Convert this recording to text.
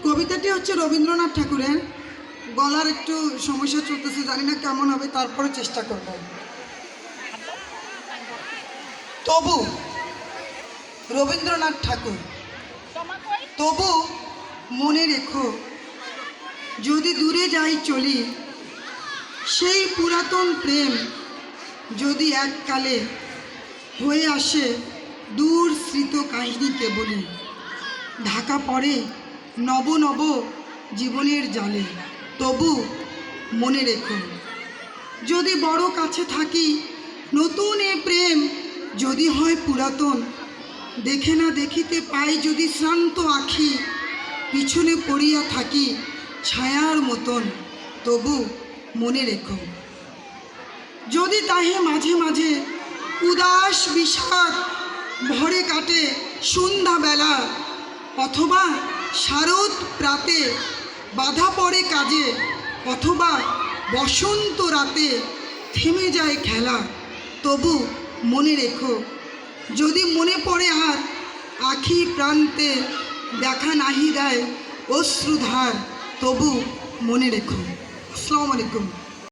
কবিতাটি হচ্ছে রবীন্দ্রনাথ ঠাকুরের। গলার একটু সমস্যা চলতেছে, জানি না কেমন হবে, তারপরে চেষ্টা করব। তবু রবীন্দ্রনাথ ঠাকুর। তবু মনে রেখো, যদি দূরে যাই চলি, সেই পুরাতন প্রেম যদি এককালে হয়ে আসে দূর স্মৃত কাহিনীকে বলি, ঢাকা পড়ে নব নব জীবনের জালে। তবু মনে রেখো, যদি বড় কাছে থাকি, নতুন এ প্রেম যদি হয় পুরাতন, দেখে না দেখিতে পাই যদি শ্রান্ত আখি, পিছনে পড়িয়া থাকি ছায়ার মতন। তবু মনে রেখো, যদি তাহে মাঝে মাঝে উদাস বিষাদ ভরে কাটে সন্ধ্যাবেলা, অথবা শারদ প্রাতে বাধা পড়ে কাজে, অথবা বসন্ত রাতে থেমে যায় খেলা। তবু মনে রেখো, যদি মনে পড়ে আর আখি প্রান্তে দেখা নাহি দেয় অশ্রুধার, তবু মনে রেখো। আসসালামু আলাইকুম।